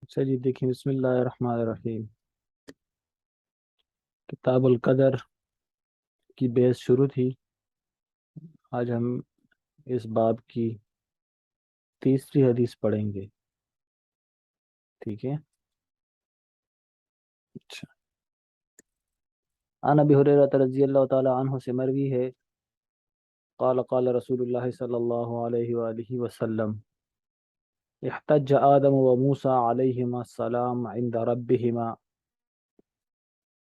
اچھا جی، دیکھیں، بسم اللہ الرحمن الرحیم۔ کتاب القدر کی بحث شروع تھی۔ آج ہم اس باب کی تیسری حدیث پڑھیں گے، ٹھیک ہے؟ اچھا، عن ابی ہریرہ رضی اللہ تعالی عنہ سے مروی ہے، قال قال رسول اللہ صلی اللہ علیہ وآلہ وسلم، احتج آدم و موسیٰ علیہما السلام عند ربہما،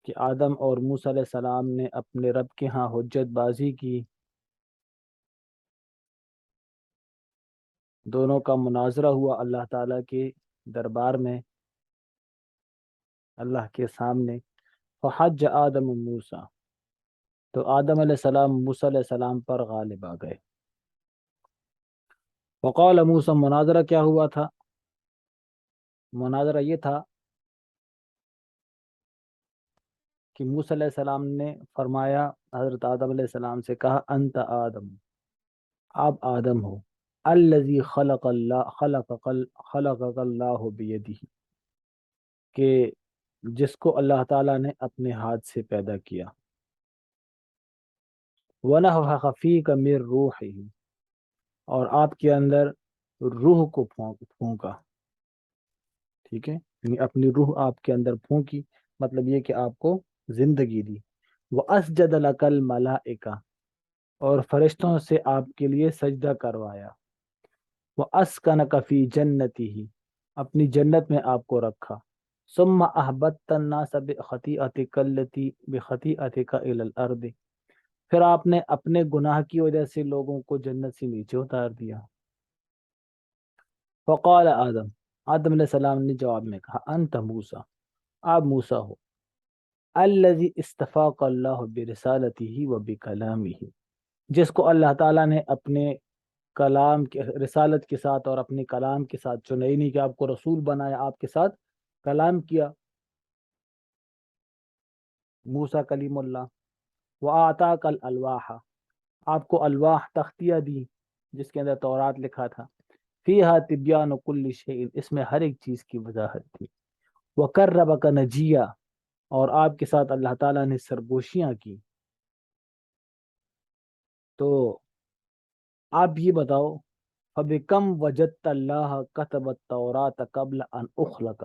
کہ آدم اور موسیٰ علیہ السلام نے اپنے رب کے ہاں حجت بازی کی، دونوں کا مناظرہ ہوا اللہ تعالیٰ کے دربار میں، اللہ کے سامنے۔ فحج آدم و موسیٰ، تو آدم علیہ السلام موسیٰ علیہ السلام پر غالب آ گئے۔ وقال موسیٰ، مناظرہ کیا ہوا تھا؟ مناظرہ یہ تھا کہ موسیٰ علیہ السلام نے فرمایا، حضرت آدم علیہ السلام سے کہا، انت آدم، آپ آدم ہو، الذی خلقک اللہ بیدہ، کہ جس کو اللہ تعالیٰ نے اپنے ہاتھ سے پیدا کیا، وَنَفَخَ فِيكَ مِن رُوحِهِ، اور آپ کے اندر روح کو پھونکا، ٹھیک ہے، یعنی اپنی روح آپ کے اندر پھونکی، مطلب یہ کہ آپ کو زندگی دی۔ وَأَسْجَدَ لَكَ الْمَلَائِكَةُ، اور فرشتوں سے آپ کے لیے سجدہ کروایا۔ وَأَسْكَنَكَ فِي جَنَّتِهِ، اپنی جنت میں آپ کو رکھا۔ ثُمَّ أَهْبَطْتَ النَّاسَ بِخَطِيئَتِكَ إِلَى الْأَرْضِ، پھر آپ نے اپنے گناہ کی وجہ سے لوگوں کو جنت سے نیچے اتار دیا۔ فقال آدم، آدم علیہ السلام نے جواب میں کہا، انت موسیٰ، آپ موسیٰ ہو، الذی استفاق اللہ برسالتہ و بکلامہ، جس کو اللہ تعالیٰ نے اپنے کلام کے رسالت کے ساتھ اور اپنے کلام کے ساتھ چنا، نہیں کہ آپ کو رسول بنایا، آپ کے ساتھ کلام کیا، موسیٰ کلیم اللہ۔ وآتاک الالواح، آپ کو الواح تختیاں دی جس کے اندر تورات لکھا تھا، فیہا تبیان کل شیء، اس میں ہر ایک چیز کی وضاحت تھی۔ وقربک نجیہ، اور آپ کے ساتھ اللہ تعالیٰ نے سرگوشیاں کی۔ تو آپ یہ بتاؤ، فَبِكَمْ وَجَدْتَ اللَّهَ كَتَبَ التَّوْرَاةَ قَبْلَ أَنْ أُخْلَقَ،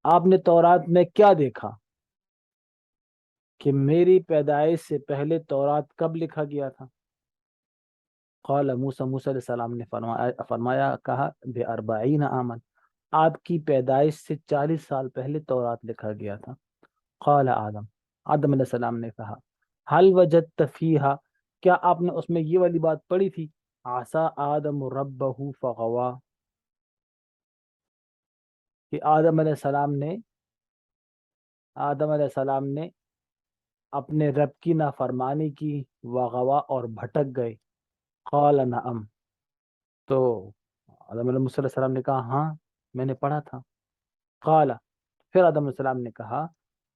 آپ نے تورات میں کیا دیکھا کہ میری پیدائش سے پہلے تورات کب لکھا گیا تھا؟ قال موسیٰ، موسیٰ علیہ السلام نے فرمایا کہا، بِأَرْبَعِينَ عَامًا، آپ کی پیدائش سے 40 سال پہلے تورات لکھا گیا تھا۔ قال آدم، آدم علیہ السلام نے کہا، هل وجدت فیہا، کیا آپ نے اس میں یہ والی بات پڑھی تھی، عصا آدم ربہ فغوا، کہ آدم علیہ السلام نے اپنے رب کی نافرمانی کی، وغوا، اور بھٹک گئے۔ قال نعم، تو آدم علیہ السلام نے کہا، ہاں میں نے پڑھا تھا۔ قال، پھر آدم علیہ السلام نے کہا،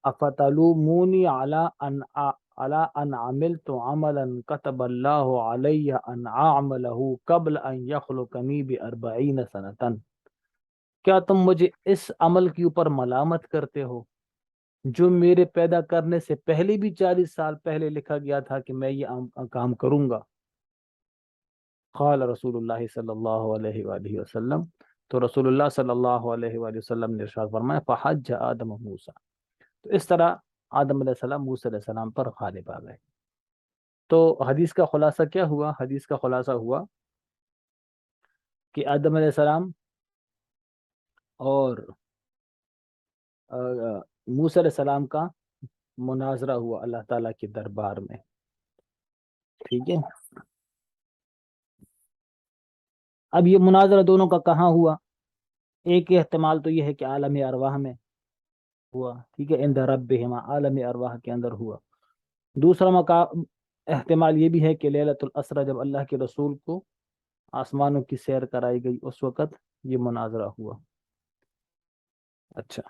افتلومونی علی ان عملت عملا كتب اللہ علی ان اعملہ قبل ان یخلقنی ب40 سنة، کیا تم مجھے اس عمل کے اوپر ملامت کرتے ہو جو میرے پیدا کرنے سے پہلے بھی 40 سال پہلے لکھا گیا تھا کہ میں یہ کام کروں گا؟ قال رسول اللہ صلی اللہ علیہ وآلہ وسلم، تو رسول اللہ صلی اللہ علیہ وآلہ وسلم نے ارشاد فرمایا، فحج آدم موسیٰ، تو اس طرح آدم علیہ السلام موسیٰ علیہ السلام پر غالب آ گئے۔ تو حدیث کا خلاصہ کیا ہوا؟ حدیث کا خلاصہ ہوا کہ آدم علیہ السلام اور موسیٰ علیہ السلام کا مناظرہ ہوا اللہ تعالیٰ کے دربار میں، ٹھیک ہے؟ اب یہ مناظرہ دونوں کا کہاں ہوا؟ ایک احتمال تو یہ ہے کہ عالم ارواح میں ہوا، ٹھیک ہے، عند ربہما، عالم ارواح کے اندر ہوا۔ دوسرا احتمال یہ بھی ہے کہ لیلۃ الاسریٰ، جب اللہ کے رسول کو آسمانوں کی سیر کرائی گئی، اس وقت یہ مناظرہ ہوا۔ اچھا،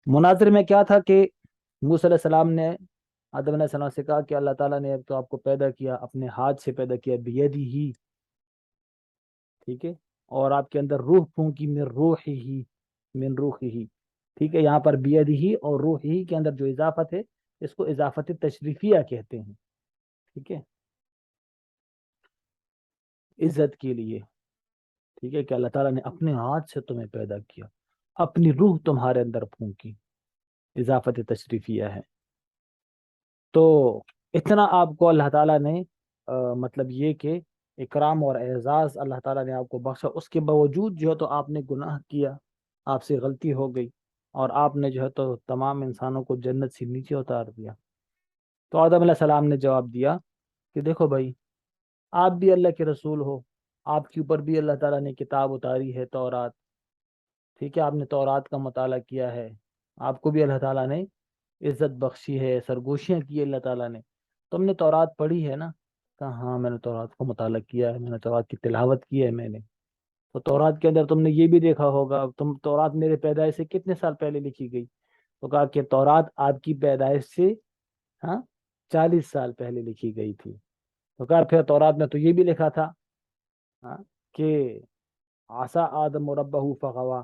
مناظر میں کیا تھا کہ موسیٰ علیہ السلام نے آدم علیہ السلام سے کہا کہ اللہ تعالیٰ نے تو آپ کو پیدا کیا، اپنے ہاتھ سے پیدا کیا، بیدی ہی، ٹھیک ہے، اور آپ کے اندر روح پھونکی من روح ہی. ٹھیک ہے، یہاں پر بید ہی اور روح ہی کے اندر جو اضافت ہے اس کو اضافت تشریفیہ کہتے ہیں. ٹھیک ہے، عزت کے لیے. ٹھیک ہے، کہ اللہ تعالیٰ نے اپنے ہاتھ سے تمہیں پیدا کیا، اپنی روح تمہارے اندر پھونکی، اضافت تشریفیہ ہے. تو اتنا آپ کو اللہ تعالیٰ نے مطلب یہ کہ اکرام اور اعزاز اللہ تعالیٰ نے آپ کو بخشا، اس کے باوجود جو ہے تو آپ نے گناہ کیا، آپ سے غلطی ہو گئی، اور آپ نے جو ہے تو تمام انسانوں کو جنت سے نیچے اتار دیا. تو آدم علیہ السلام نے جواب دیا کہ دیکھو بھائی، آپ بھی اللہ کے رسول ہو، آپ کے اوپر بھی اللہ تعالیٰ نے کتاب اتاری ہے، تورات. ٹھیک ہے، آپ نے تورات کا مطالعہ کیا ہے، آپ کو بھی اللہ تعالیٰ نے عزت بخشی ہے، سرگوشیاں کی ہے اللہ تعالیٰ نے. تم نے تورات پڑھی ہے نا؟ کہا ہاں، میں نے تورات کو مطالعہ کیا ہے، میں نے تورات کی تلاوت کی ہے میں نے. تو تورات کے اندر تم نے یہ بھی دیکھا ہوگا، تم تورات میرے پیدائش سے کتنے سال پہلے لکھی گئی؟ تو کہا کہ تورات آپ کی پیدائش سے ہاں 40 سال پہلے لکھی گئی تھی. تو کہا پھر تورات میں تو یہ بھی لکھا تھا ہاں کہ عصا آدم ربہ فغوا،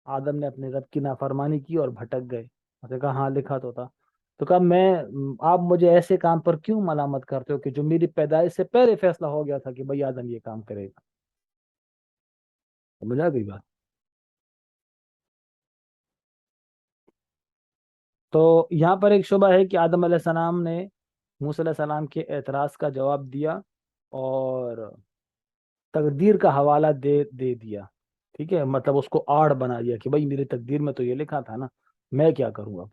آدم نے اپنے رب کی نافرمانی کی اور بھٹک گئے. اس نے کہا ہاں لکھا تو تھا. تو کہا آپ مجھے ایسے کام پر کیوں ملامت کرتے ہو کہ جو میری پیدائش سے پہلے فیصلہ ہو گیا تھا کہ بھائی آدم یہ کام کرے گا. سمجھ آ گئی بات؟ تو یہاں پر ایک شبہ ہے کہ آدم علیہ السلام نے موسیٰ علیہ السلام کے اعتراض کا جواب دیا اور تقدیر کا حوالہ دے دیا. ٹھیک ہے، مطلب اس کو آڑ بنا دیا کہ بھائی میری تقدیر میں تو یہ لکھا تھا نا، میں کیا کروں گا،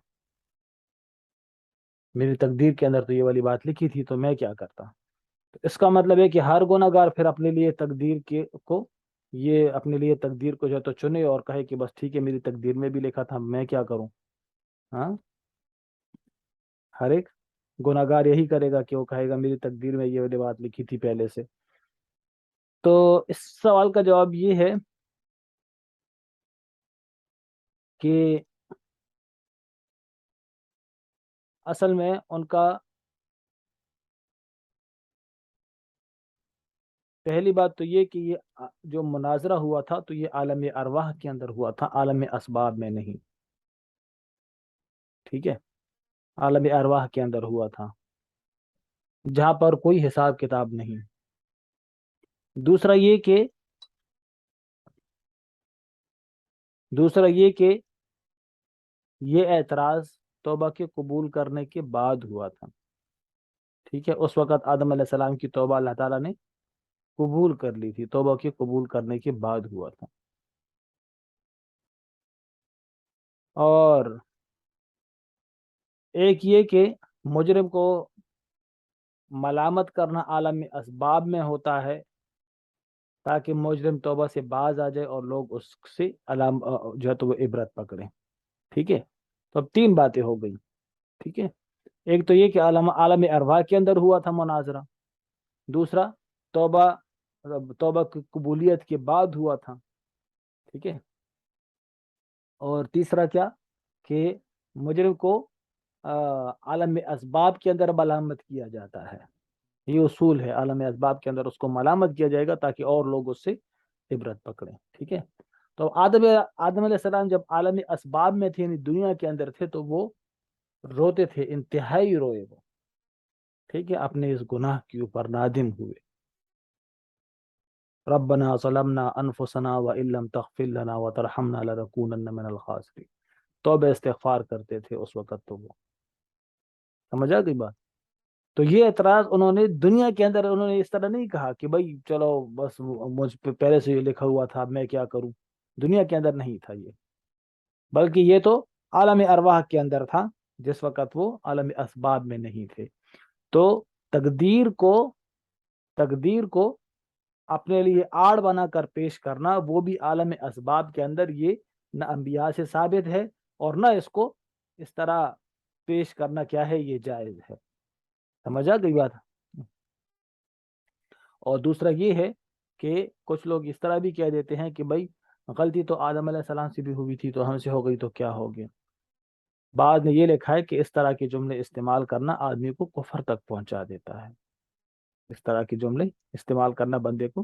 میری تقدیر کے اندر تو یہ والی بات لکھی تھی تو میں کیا کرتا. تو اس کا مطلب ہے کہ ہر گناہ گار پھر اپنے لیے تقدیر کے کو یہ اپنے لیے تقدیر کو جو ہے تو چنے اور کہے کہ بس ٹھیک ہے میری تقدیر میں بھی لکھا تھا، میں کیا کروں. ہاں، ہر ایک گناہ گار یہی کرے گا کہ وہ کہے گا میری تقدیر میں یہ والی بات لکھی تھی پہلے سے. تو اس سوال کا جواب یہ ہے کہ اصل میں ان کا پہلی بات تو یہ کہ یہ جو مناظرہ ہوا تھا تو یہ عالم ارواح کے اندر ہوا تھا، عالم اسباب میں نہیں. ٹھیک ہے، عالم ارواح کے اندر ہوا تھا جہاں پر کوئی حساب کتاب نہیں. دوسرا یہ کہ یہ اعتراض توبہ کے قبول کرنے کے بعد ہوا تھا. ٹھیک ہے، اس وقت آدم علیہ السلام کی توبہ اللہ تعالیٰ نے قبول کر لی تھی، توبہ کے قبول کرنے کے بعد ہوا تھا. اور ایک یہ کہ مجرم کو ملامت کرنا عالم اسباب میں ہوتا ہے تاکہ مجرم توبہ سے باز آ جائے اور لوگ اس سے جو ہے تو وہ عبرت پکڑیں. ٹھیک ہے، تو اب 3 باتیں ہو گئی. ٹھیک ہے، ایک تو یہ کہ عالم ارواح کے اندر ہوا تھا مناظرہ. دوسرا، توبہ توبہ کی قبولیت کے بعد ہوا تھا. ٹھیک ہے، اور تیسرا کیا کہ مجرم کو عالم اسباب کے اندر ملامت کیا جاتا ہے. یہ اصول ہے، عالم اسباب کے اندر اس کو ملامت کیا جائے گا تاکہ اور لوگ اس سے عبرت پکڑیں. ٹھیک ہے، تو آدم علیہ السلام جب عالم اسباب میں تھے یعنی دنیا کے اندر تھے تو وہ روتے تھے، انتہائی روئے وہ. ٹھیک ہے، اپنے اس گناہ کے اوپر نادم ہوئے. ربنا ظلمنا انفسنا وان لم تغفر لنا وترحمنا لنكونن من الخاسرین. توبہ استغفار کرتے تھے اس وقت. تو وہ سمجھ آ گئی بات؟ تو یہ اعتراض انہوں نے دنیا کے اندر انہوں نے اس طرح نہیں کہا کہ بھائی چلو بس مجھ پہ پہلے سے یہ لکھا ہوا تھا میں کیا کروں. دنیا کے اندر نہیں تھا یہ، بلکہ یہ تو عالم ارواح کے اندر تھا جس وقت وہ عالم اسباب میں نہیں تھے. تو تقدیر کو تقدیر کو اپنے لیے آڑ بنا کر پیش کرنا وہ بھی عالم اسباب کے اندر یہ نہ انبیاء سے ثابت ہے اور نہ اس کو اس طرح پیش کرنا کیا ہے یہ جائز ہے. سمجھ آ گئی بات؟ اور دوسرا یہ ہے کہ کچھ لوگ اس طرح بھی کہہ دیتے ہیں کہ بھائی غلطی تو آدم علیہ السلام سے بھی ہوئی تھی تو ہم سے ہو گئی تو کیا ہو گیا. بعد میں یہ لکھا ہے کہ اس طرح کے جملے استعمال کرنا آدمی کو کفر تک پہنچا دیتا ہے. اس طرح کے جملے استعمال کرنا بندے کو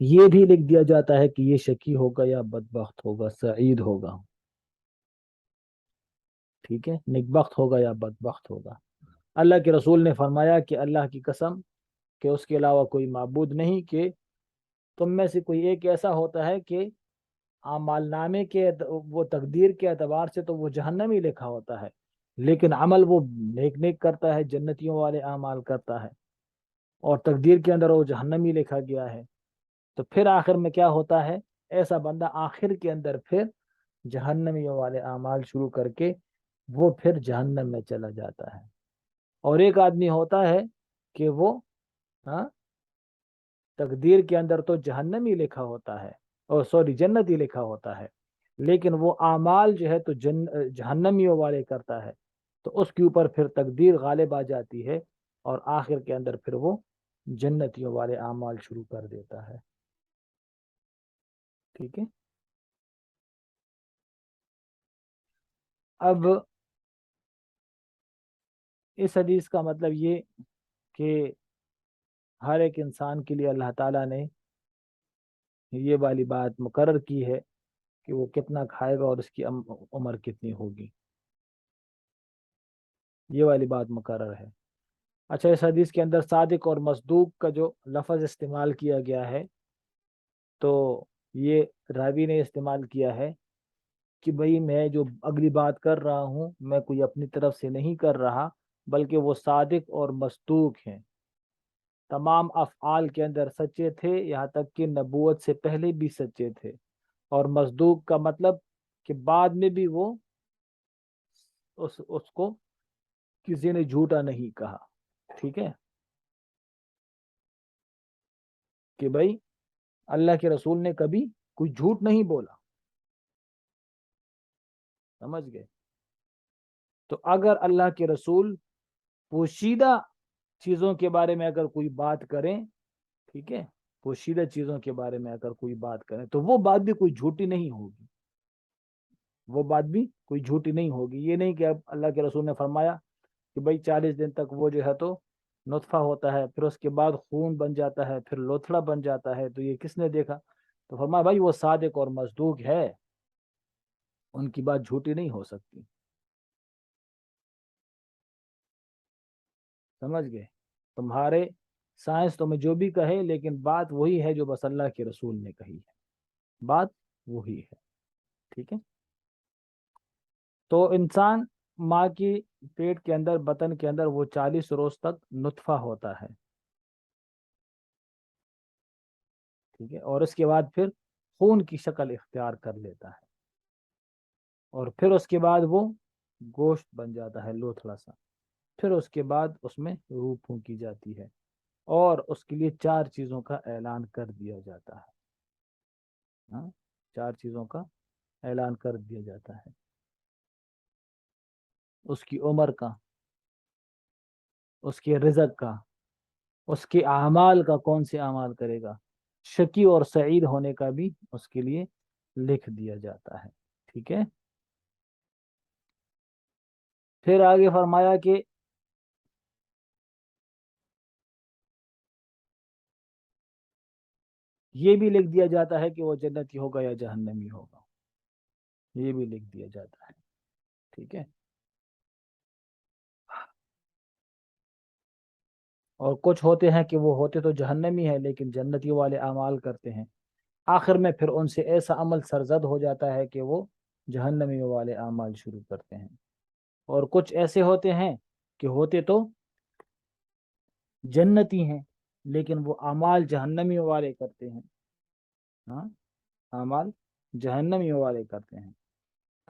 یہ بھی لکھ دیا جاتا ہے کہ یہ شقی ہوگا یا بدبخت ہوگا، سعید ہوگا، ٹھیک ہے، نیکبخت ہوگا یا بدبخت ہوگا۔ اللہ کے رسول نے فرمایا کہ اللہ کی قسم کہ اس کے علاوہ کوئی معبود نہیں، کہ تم میں سے کوئی ایک ایسا ہوتا ہے کہ اعمال نامے کے وہ تقدیر کے اعتبار سے تو وہ جہنمی لکھا ہوتا ہے، لیکن عمل وہ نیک نیک کرتا ہے، جنتیوں والے اعمال کرتا ہے، اور تقدیر کے اندر وہ جہنمی لکھا گیا ہے۔ تو پھر آخر میں کیا ہوتا ہے؟ ایسا بندہ آخر کے اندر پھر جہنمیوں والے اعمال شروع کر کے وہ پھر جہنم میں چلا جاتا ہے۔ اور ایک آدمی ہوتا ہے کہ وہ ہاں تقدیر کے اندر تو جہنمی لکھا ہوتا ہے، اور سوری جنتی لکھا ہوتا ہے، لیکن وہ اعمال جو ہے تو جہنمیوں والے کرتا ہے، تو اس کے اوپر پھر تقدیر غالب آ جاتی ہے، اور آخر کے اندر پھر وہ جنتیوں والے اعمال شروع کر دیتا ہے، ٹھیک ہے۔ اب اس حدیث کا مطلب یہ کہ ہر ایک انسان کے لیے اللہ تعالیٰ نے یہ والی بات مقرر کی ہے کہ وہ کتنا کھائے گا اور اس کی عمر کتنی ہوگی، یہ والی بات مقرر ہے۔ اچھا، اس حدیث کے اندر صادق اور مصدوق کا جو لفظ استعمال کیا گیا ہے، تو یہ راوی نے استعمال کیا ہے کہ بھئی میں جو اگلی بات کر رہا ہوں میں کوئی اپنی طرف سے نہیں کر رہا، بلکہ وہ صادق اور مصدوق ہیں، تمام افعال کے اندر سچے تھے، یہاں تک کہ نبوت سے پہلے بھی سچے تھے۔ اور مصدوق کا مطلب کہ بعد میں بھی وہ اس کو کسی نے جھوٹا نہیں کہا، ٹھیک ہے، کہ بھائی اللہ کے رسول نے کبھی کوئی جھوٹ نہیں بولا، سمجھ گئے؟ تو اگر اللہ کے رسول پوشیدہ چیزوں کے بارے میں اگر کوئی بات کریں، ٹھیک ہے، پوشیدہ چیزوں کے بارے میں اگر کوئی بات کریں تو وہ بات بھی کوئی جھوٹی نہیں ہوگی، وہ بات بھی کوئی جھوٹی نہیں ہوگی۔ یہ نہیں کہ اب اللہ کے رسول نے فرمایا کہ بھائی 40 دن تک وہ جو ہے تو نطفہ ہوتا ہے، پھر اس کے بعد خون بن جاتا ہے، پھر لوتھڑا بن جاتا ہے، تو یہ کس نے دیکھا؟ تو فرمایا بھائی وہ صادق اور مصدوق ہے، ان کی بات جھوٹی نہیں ہو سکتی، سمجھ گئے؟ تمہارے سائنس تمہیں جو بھی کہے، لیکن بات وہی ہے جو بس اللہ کے رسول نے کہی ہے، بات وہی ہے، ٹھیک ہے۔ تو انسان ماں کی پیٹ کے اندر، بطن کے اندر وہ 40 روز تک نطفہ ہوتا ہے، ٹھیک ہے، اور اس کے بعد پھر خون کی شکل اختیار کر لیتا ہے، اور پھر اس کے بعد وہ گوشت بن جاتا ہے لوتھڑا سا، پھر اس کے بعد اس میں روح پھونکی جاتی ہے، اور اس کے لیے 4 چیزوں کا اعلان کر دیا جاتا ہے، ہاں 4 چیزوں کا اعلان کر دیا جاتا ہے، اس کی عمر کا، اس کے رزق کا، اس کے اعمال کا، کون سے اعمال کرے گا، شقی اور سعید ہونے کا بھی اس کے لیے لکھ دیا جاتا ہے، ٹھیک ہے۔ پھر آگے فرمایا کہ یہ بھی لکھ دیا جاتا ہے کہ وہ جنتی ہوگا یا جہنمی ہوگا، یہ بھی لکھ دیا جاتا ہے، ٹھیک ہے۔ اور کچھ ہوتے ہیں کہ وہ ہوتے تو جہنمی ہے لیکن جنتی والے اعمال کرتے ہیں، آخر میں پھر ان سے ایسا عمل سرزد ہو جاتا ہے کہ وہ جہنمی والے اعمال شروع کرتے ہیں۔ اور کچھ ایسے ہوتے ہیں کہ ہوتے تو جنتی ہیں لیکن وہ اعمال جہنمی والے کرتے ہیں، ہاں اعمال جہنمی والے کرتے ہیں،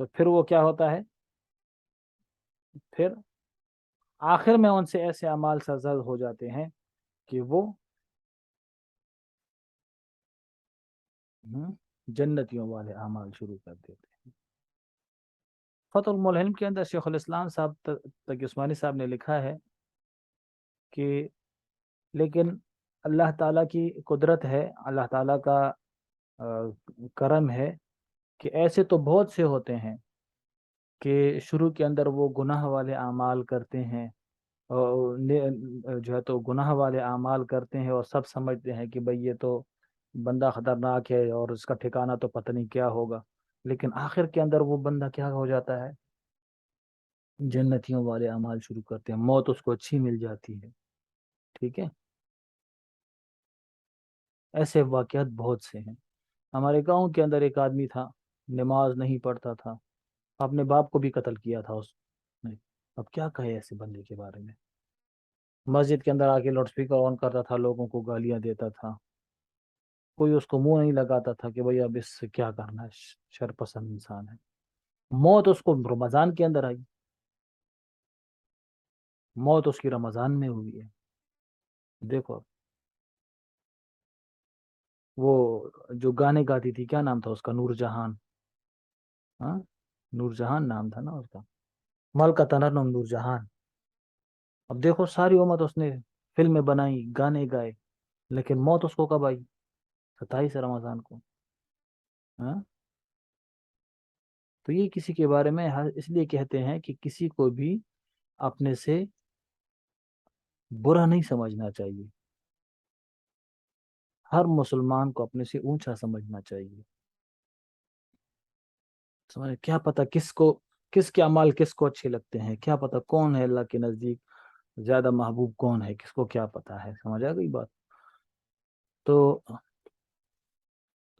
تو پھر وہ کیا ہوتا ہے؟ پھر آخر میں ان سے ایسے اعمال سرزد ہو جاتے ہیں کہ وہ جنتیوں والے اعمال شروع کر دیتے ہیں۔ فتح الملہم کے اندر شیخ الاسلام صاحب تقی عثمانی صاحب نے لکھا ہے کہ لیکن اللہ تعالیٰ کی قدرت ہے، اللہ تعالیٰ کا کرم ہے کہ ایسے تو بہت سے ہوتے ہیں کہ شروع کے اندر وہ گناہ والے اعمال کرتے ہیں، اور جو ہے تو گناہ والے اعمال کرتے ہیں، اور سب سمجھتے ہیں کہ بھئی یہ تو بندہ خطرناک ہے اور اس کا ٹھکانہ تو پتہ نہیں کیا ہوگا، لیکن آخر کے اندر وہ بندہ کیا ہو جاتا ہے؟ جنتیوں والے اعمال شروع کرتے ہیں، موت اس کو اچھی مل جاتی ہے، ٹھیک ہے۔ ایسے واقعات بہت سے ہیں۔ ہمارے گاؤں کے اندر ایک آدمی تھا، نماز نہیں پڑھتا تھا، اپنے باپ کو بھی قتل کیا تھا اس نے۔ اب کیا کہے ایسے بندے کے بارے میں؟ مسجد کے اندر آ کے لاؤڈ اسپیکر آن کرتا تھا، لوگوں کو گالیاں دیتا تھا، کوئی اس کو منہ نہیں لگاتا تھا کہ بھئی اب اس سے کیا کرنا ہے، شر پسند انسان ہے۔ موت اس کو رمضان کے اندر آئی، موت اس کی رمضان میں ہوئی ہے، دیکھو۔ وہ جو گانے گاتی تھی، کیا نام تھا اس کا؟ نور جہان، ہاں، نور جہان نام تھا نا اس کا، ملکہ ترنم نور جہان۔ اب دیکھو ساری امت اس نے فلمیں بنائی، گانے گائے، لیکن موت اس کو کب آئی؟ 27 رمضان کو، ہاں۔ تو یہ کسی کے بارے میں اس لیے کہتے ہیں کہ کسی کو بھی اپنے سے برا نہیں سمجھنا چاہیے، ہر مسلمان کو اپنے سے اونچا سمجھنا چاہیے۔ سمجھ کیا پتہ کس کو، کس کے اعمال کس کو اچھے لگتے ہیں، کیا پتہ کون ہے اللہ کے نزدیک زیادہ محبوب، کون ہے، کس کو کیا پتہ ہے، سمجھ آ گئی بات؟ تو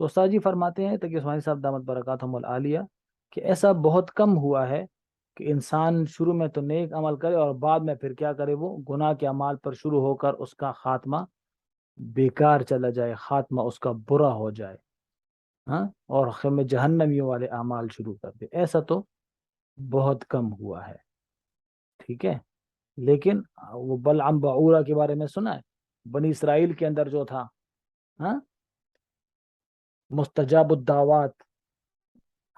استاد جی فرماتے ہیں تقی عثمانی صاحب دامت برکاتہم العالیہ کہ ایسا بہت کم ہوا ہے کہ انسان شروع میں تو نیک عمل کرے اور بعد میں پھر کیا کرے، وہ گناہ کے اعمال پر شروع ہو کر اس کا خاتمہ بیکار چلا جائے، خاتمہ اس کا برا ہو جائے، ہاں، اور خم جہنمیوں والے اعمال شروع کر دے۔ ایسا تو بہت کم ہوا ہے، ٹھیک ہے۔ لیکن وہ بلعم بعورہ کے بارے میں سنا ہے؟ بنی اسرائیل کے اندر جو تھا، ہاں، مستجاب الدعوات،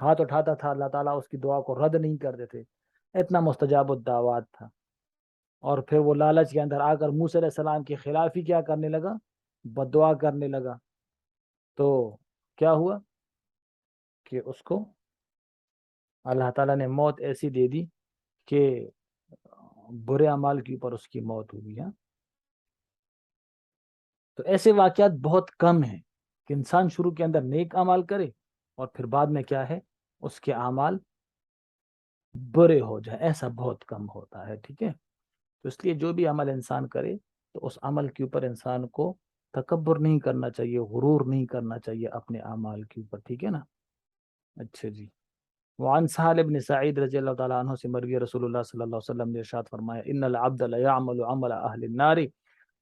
ہاتھ اٹھاتا تھا، اللہ تعالیٰ اس کی دعا کو رد نہیں کر دیتے، اتنا مستجاب الدعوات تھا۔ اور پھر وہ لالچ کے اندر آ کر موسیٰ علیہ السلام کے خلاف ہی کیا کرنے لگا؟ بد دعا کرنے لگا۔ تو کیا ہوا کہ اس کو اللہ تعالیٰ نے موت ایسی دے دی کہ برے اعمال کے اوپر اس کی موت ہوئی ہے۔ تو ایسے واقعات بہت کم ہیں کہ انسان شروع کے اندر نیک اعمال کرے اور پھر بعد میں کیا ہے، اس کے اعمال برے ہو جائے، ایسا بہت کم ہوتا ہے، ٹھیک ہے۔ تو اس لیے جو بھی عمل انسان کرے تو اس عمل کے اوپر انسان کو تکبر نہیں کرنا چاہیے، غرور نہیں کرنا چاہیے اپنے اعمال کے اوپر، ٹھیک ہے نا۔ اچھا جی، وعن سہل بن سعید رضی اللہ تعالیٰ عنہ سے مروی رسول اللہ صلی اللہ علیہ وسلم نے ارشاد فرمایا ان العبد لیعمل عمل اہل النار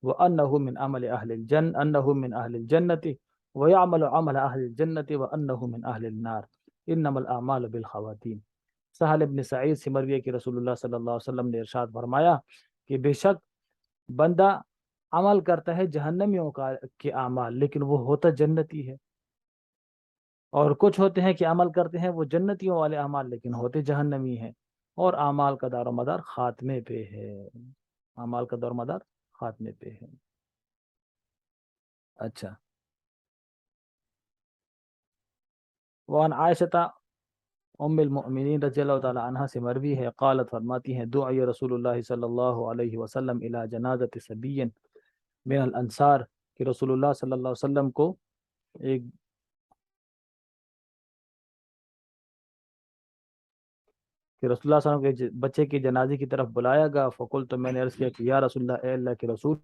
وانه من عمل اہل الجنہ انه من اہل الجنہ ويعمل عمل اہل الجنہ وانه من اہل النار انما الاعمال بالخواتیم۔ سہل ابن سعید سے مروی ہے کہ رسول اللہ صلی اللہ علیہ وسلم نے ارشاد فرمایا کہ بے شک بندہ عمل کرتا ہے جہنمیوں کے اعمال، لیکن وہ ہوتا جنتی ہے، اور کچھ ہوتے ہیں کہ عمل کرتے ہیں وہ جنتیوں والے اعمال لیکن ہوتے جہنمی ہیں، اور اعمال کا دار و مدار خاتمے پہ ہے، اعمال کا دار و مدار خاتمے پہ ہے۔ اچھا، وعن عائشہ ام المؤمنین رضی اللہ تعالی عنہ سے مروی ہے قالت فرماتی ہیں دعی رسول اللہ صلی اللہ علیہ وسلم الی جنازت صبی من الانصار، کہ رسول اللہ صلی اللہ علیہ وسلم کو ایک کہ رسول اللہ صلی اللہ علیہ وسلم کے بچے کے جنازے کی طرف بلایا گیا، فقل تو میں نے عرض کیا کہ یا رسول اللہ، اے اللہ کے رسول،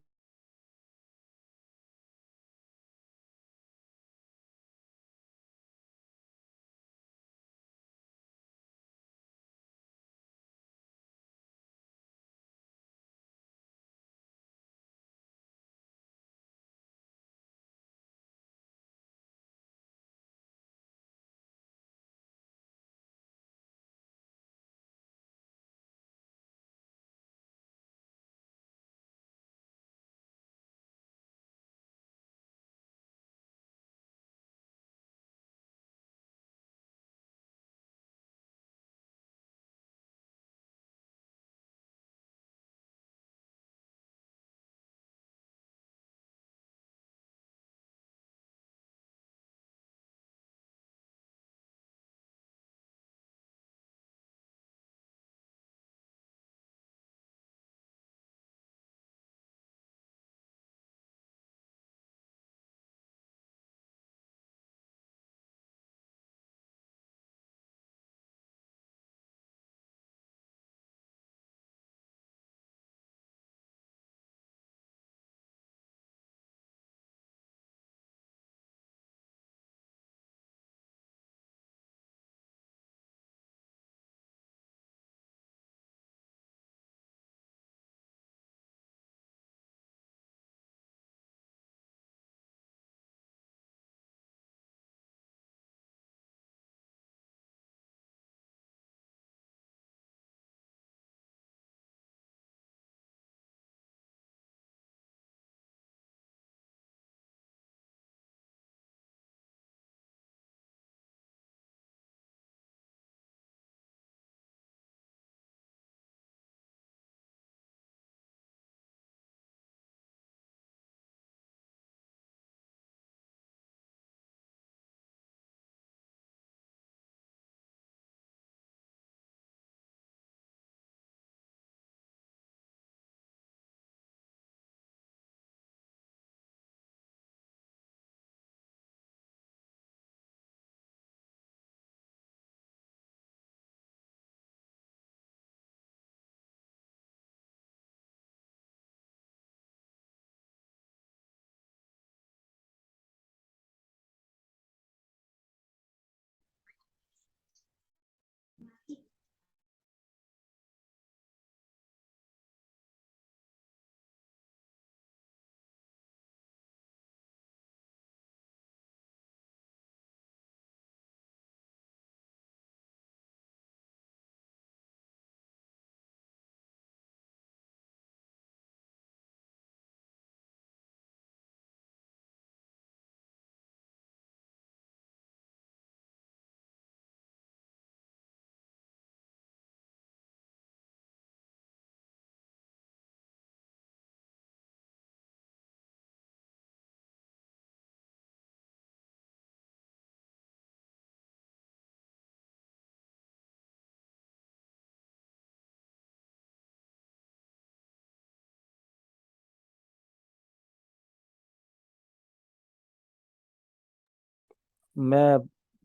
میں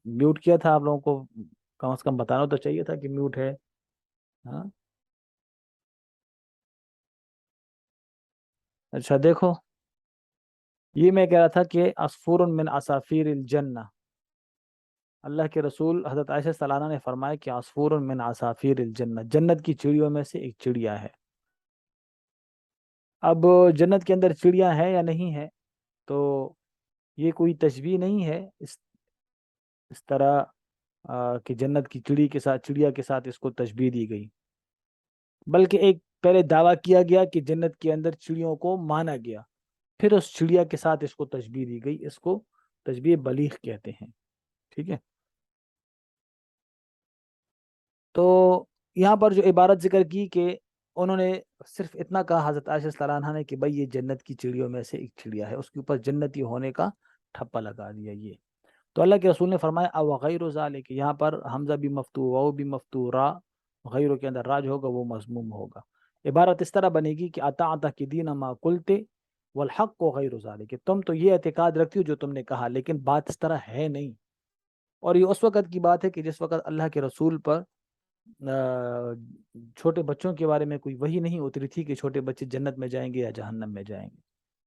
میوٹ کیا تھا آپ لوگوں کو، کم از کم بتانا تو چاہیے تھا کہ میوٹ ہے. ہاں اچھا دیکھو، یہ میں کہہ رہا تھا کہ عصفور من عصافیر الجنہ، اللہ کے رسول حضرت عائشہ سلانہ نے فرمایا کہ عصفور من عصافیر الجنہ، جنت کی چڑیوں میں سے ایک چڑیا ہے. اب جنت کے اندر چڑیا ہے یا نہیں ہے، تو یہ کوئی تشبیہ نہیں ہے اس طرح کہ جنت کی چڑی کے ساتھ، چڑیا کے ساتھ اس کو تشبیہ دی گئی، بلکہ ایک پہلے دعویٰ کیا گیا کہ جنت کے اندر چڑیوں کو مانا گیا، پھر اس چڑیا کے ساتھ اس کو تشبیہ دی گئی. اس کو تشبیہ بلیغ کہتے ہیں. ٹھیک ہے. تو یہاں پر جو عبارت ذکر کی کہ انہوں نے صرف اتنا کہا حضرت عائشہ رضی اللہ عنہا نے کہ بھائی یہ جنت کی چڑیوں میں سے ایک چڑیا ہے، اس کے اوپر جنتی ہونے کا ٹھپا لگا دیا. یہ تو اللہ کے رسول نے فرمایا او غیر ذالک، یہاں پر حمزہ بھی مفتوح، واو بھی مفتوح، را غیروں کے اندر راج ہوگا، وہ مضموم ہوگا. عبارت اس طرح بنے گی کہ اطاعت کی دین ما قلت والحق غیر ذالک، تم تو یہ اعتقاد رکھتی ہو جو تم نے کہا، لیکن بات اس طرح ہے نہیں. اور یہ اس وقت کی بات ہے کہ جس وقت اللہ کے رسول پر چھوٹے بچوں کے بارے میں کوئی وحی نہیں اتری تھی کہ چھوٹے بچے جنت میں جائیں گے یا جہنم میں جائیں گے.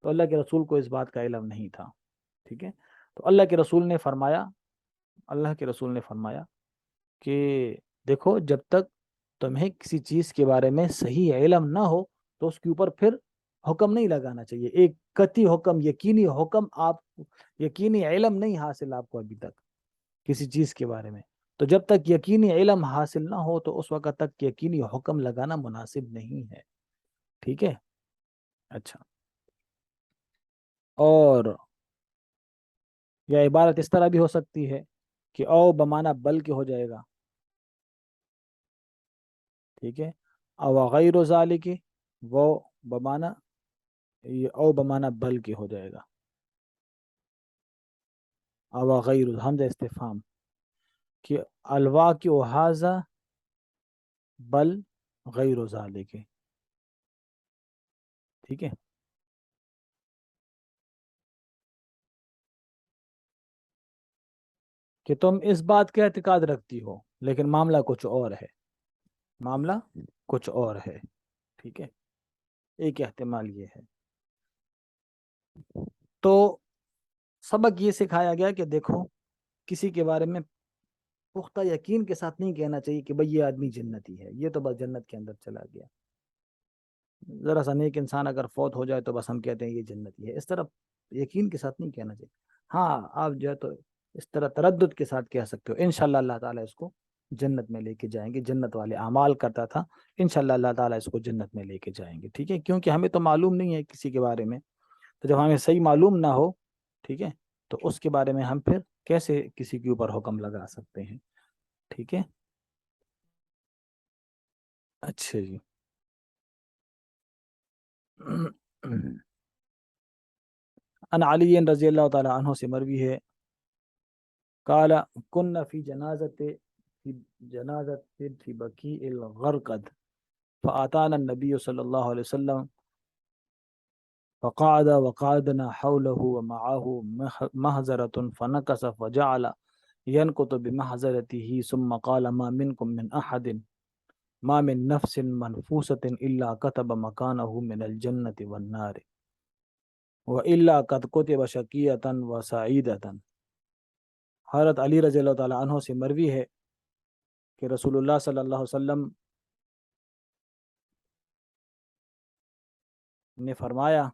تو اللہ کے رسول کو اس بات کا علم نہیں تھا. ٹھیک ہے. تو اللہ کے رسول نے فرمایا، اللہ کے رسول نے فرمایا کہ دیکھو جب تک تمہیں کسی چیز کے بارے میں صحیح علم نہ ہو تو اس کے اوپر پھر حکم نہیں لگانا چاہیے. ایک قطعی حکم، یقینی حکم، آپ یقینی علم نہیں حاصل آپ کو ابھی تک کسی چیز کے بارے میں، تو جب تک یقینی علم حاصل نہ ہو تو اس وقت تک یقینی حکم لگانا مناسب نہیں ہے. ٹھیک ہے. اچھا، اور یا عبارت اس طرح بھی ہو سکتی ہے کہ او بمانا بل کے ہو جائے گا. ٹھیک ہے. او غیر ذالک، وہ بمانا، یہ او بمانا بل کے ہو جائے گا. او غیر حمزہ استفہام کہ الواقع ھذا بل غیر ذالک. ٹھیک ہے. کہ تم اس بات کا اعتقاد رکھتی ہو لیکن معاملہ کچھ اور ہے، معاملہ کچھ اور ہے. ٹھیک ہے. ایک احتمال یہ ہے. تو سبق یہ سکھایا گیا کہ دیکھو کسی کے بارے میں پختہ یقین کے ساتھ نہیں کہنا چاہیے کہ بھئی یہ آدمی جنتی ہے، یہ تو بس جنت کے اندر چلا گیا. ذرا سا نیک انسان اگر فوت ہو جائے تو بس ہم کہتے ہیں یہ جنتی ہے، اس طرح یقین کے ساتھ نہیں کہنا چاہیے. ہاں آپ جو ہے تو اس طرح تردد کے ساتھ کہہ سکتے ہو انشاءاللہ اللہ تعالیٰ اس کو جنت میں لے کے جائیں گے، جنت والے اعمال کرتا تھا، انشاءاللہ اللہ تعالیٰ اس کو جنت میں لے کے جائیں گے. ٹھیک ہے. کیونکہ ہمیں تو معلوم نہیں ہے کسی کے بارے میں، تو جب ہمیں صحیح معلوم نہ ہو، ٹھیک ہے، تو اس کے بارے میں ہم پھر کیسے کسی کے اوپر حکم لگا سکتے ہیں. ٹھیک ہے. اچھا جی. ان علی رضی اللہ تعالی عنہ سے مروی ہے، قال كنا في جنازة في بقيع الغرقد فأتانا النبي صلى الله عليه وسلم فقعد وقعدنا حوله ومعه محزرة فنكس فجعل ينكت بمحزرته ثم قال ما من نفس منفوسة إلا كتب مكانه من الجنة والنار وإلا قد كتب شقية وسعيدة. حضرت علی رضی اللہ تعالیٰ عنہ سے مروی ہے کہ رسول اللہ صلی اللہ علیہ وسلم نے فرمایا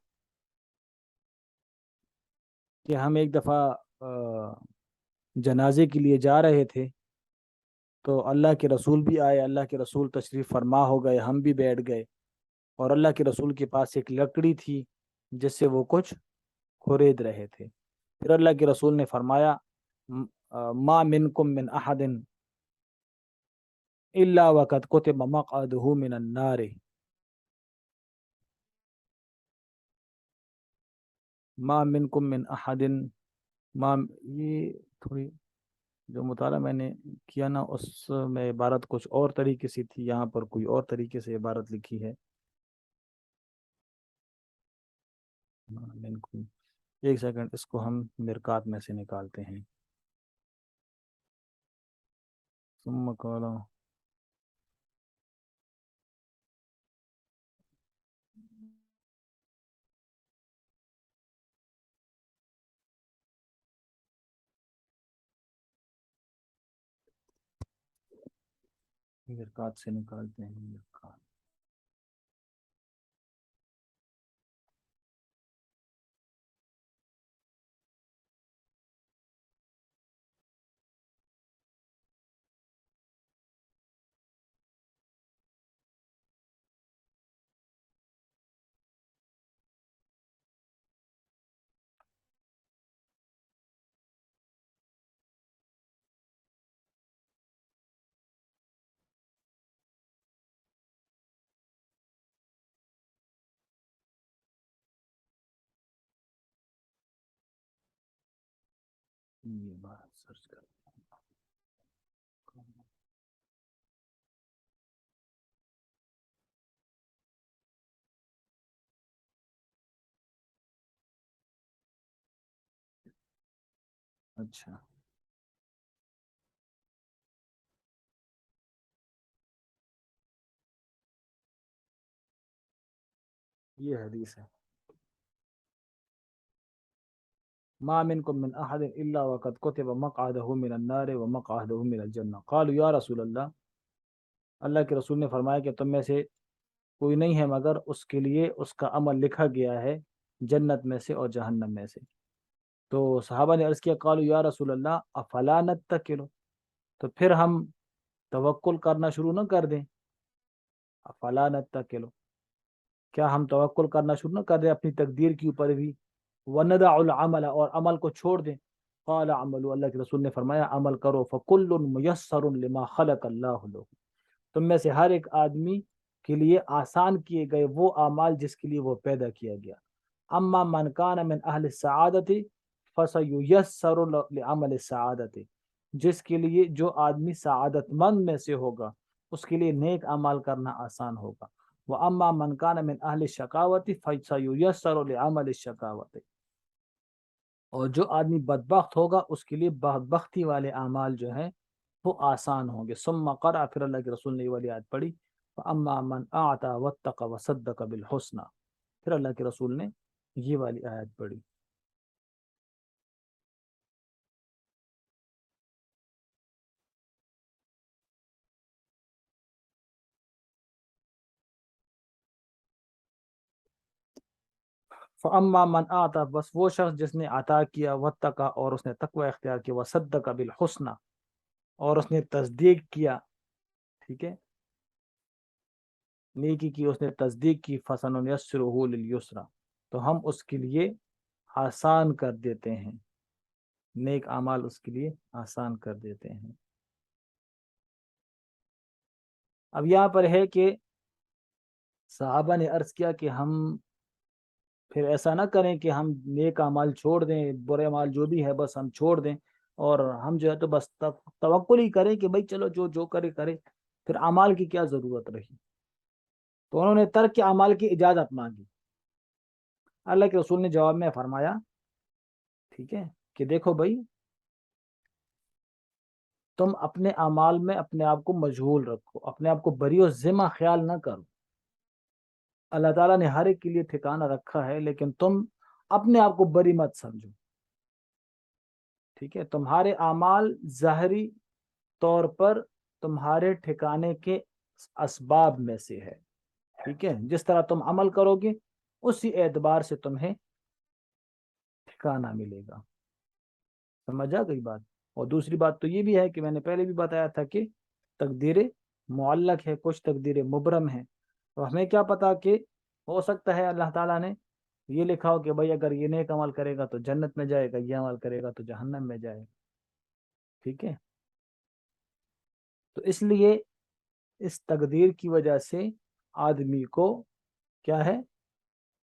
کہ ہم ایک دفعہ جنازے کے لیے جا رہے تھے، تو اللہ کے رسول بھی آئے، اللہ کے رسول تشریف فرما ہو گئے، ہم بھی بیٹھ گئے، اور اللہ کے رسول کے پاس ایک لکڑی تھی جس سے وہ کچھ خورید رہے تھے. پھر اللہ کے رسول نے فرمایا ما منکم من احد الا وقد کتب مقعدہ من النار. ما منکم من احد، ما، یہ تھوڑی جو مطالعہ میں نے کیا نا اس میں عبارت کچھ اور طریقے سے تھی، یہاں پر کوئی اور طریقے سے عبارت لکھی ہے. ایک سیکنڈ، اس کو ہم مرکات میں سے نکالتے ہیں. ثم قال مرکات سے نکالتے ہیں مرکات. یہ بات سرچ کر. اچھا یہ حدیث ہے. ما منكم من احد الا وقد كتب مقعده من النار ومقعده من الجنه قالوا یا رسول اللہ. اللہ کے رسول نے فرمایا کہ تم میں سے کوئی نہیں ہے مگر اس کے لیے اس کا عمل لکھا گیا ہے جنت میں سے اور جہنم میں سے. تو صحابہ نے عرض کیا قالوا یا رسول اللہ افلا نتکل، تو پھر ہم توکل کرنا شروع نہ کر دیں. افلا نتکل، کیا ہم توکل کرنا شروع نہ کر دیں اپنی تقدیر کے اوپر بھی. وندع العمل، اور عمل کو چھوڑ دیں. قال عمل، اللہ کے رسول نے فرمایا عمل کرو. فکل میسر لما خلق اللہ له، تم میں سے ہر ایک آدمی کے لیے آسان کیے گئے وہ اعمال جس کے لیے وہ پیدا کیا گیا. اما من کان من اہل السعادت فسیسر لعمل السعادت، جس کے لیے جو آدمی سعادت مند میں سے ہوگا اس کے لیے نیک اعمال کرنا آسان ہوگا. واما من کان من اہل الشقاوت فسیسر لعمل الشقاوت، اور جو آدمی بدبخت ہوگا اس کے لیے بدبختی والے اعمال جو ہیں وہ آسان ہوں گے. ثم قرأ، پھر اللہ کے رسول نے یہ والی آیت پڑھی فاما من اعطى واتقى وصدق بالحسنى، پھر اللہ کے رسول نے یہ والی آیت پڑھی. فاما من اعطى، بس وہ شخص جس نے عطا کیا، واتقى، اور اس نے تقوی اختیار کیا، وصدق بالحسنى، اور اس نے تصدیق کیا، ٹھیک ہے، نیکی کی، اس نے تصدیق کی، فسنيسره لليسرى، تو ہم اس کے لیے آسان کر دیتے ہیں، نیک اعمال اس کے لیے آسان کر دیتے ہیں. اب یہاں پر ہے کہ صحابہ نے عرض کیا کہ ہم پھر ایسا نہ کریں کہ ہم نیک اعمال چھوڑ دیں، برے اعمال جو بھی ہے بس ہم چھوڑ دیں، اور ہم جو ہے تو بس توکل ہی کریں کہ بھائی چلو جو جو کرے کرے، پھر اعمال کی کیا ضرورت رہی. تو انہوں نے ترک اعمال کی اجازت مانگی. اللہ کے رسول نے جواب میں فرمایا ٹھیک ہے کہ دیکھو بھائی، تم اپنے اعمال میں اپنے آپ کو مشغول رکھو، اپنے آپ کو بری و ذمہ خیال نہ کرو. اللہ تعالیٰ نے ہر ایک کے لیے ٹھکانہ رکھا ہے، لیکن تم اپنے آپ کو بری مت سمجھو. ٹھیک ہے، تمہارے اعمال ظاہری طور پر تمہارے ٹھکانے کے اسباب میں سے ہے. ٹھیک ہے، جس طرح تم عمل کرو گے اسی اعتبار سے تمہیں ٹھکانہ ملے گا. سمجھ آ گئی بات. اور دوسری بات تو یہ بھی ہے کہ میں نے پہلے بھی بتایا تھا کہ تقدیر معلق ہے، کچھ تقدیر مبرم ہے. تو ہمیں کیا پتا کہ ہو سکتا ہے اللہ تعالیٰ نے یہ لکھا ہو کہ بھائی اگر یہ نیک عمل کرے گا تو جنت میں جائے گا، یہ عمل کرے گا تو جہنم میں جائے گا. ٹھیک ہے، تو اس لیے اس تقدیر کی وجہ سے آدمی کو کیا ہے،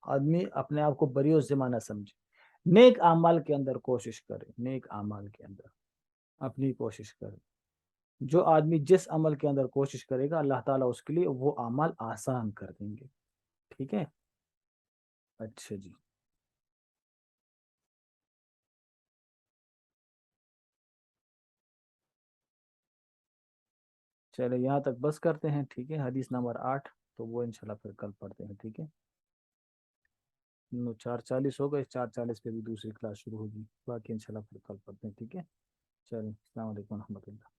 آدمی اپنے آپ کو بری و ذمہ نہ سمجھے، نیک اعمال کے اندر کوشش کرے، نیک اعمال کے اندر اپنی کوشش کرے. جو آدمی جس عمل کے اندر کوشش کرے گا اللہ تعالیٰ اس کے لیے وہ اعمال آسان کر دیں گے. ٹھیک ہے. اچھا جی. چلے یہاں تک بس کرتے ہیں، ٹھیک ہے، حدیث نمبر 8، تو وہ انشاءاللہ پھر کل پڑھتے ہیں، ٹھیک ہے۔ 4:40 ہو گئے، 4:40 پہ بھی دوسری کلاس شروع ہوگی، باقی انشاءاللہ پھر کل پڑھتے ہیں، ٹھیک ہے۔ چلیں، السلام علیکم و رحمۃ اللہ۔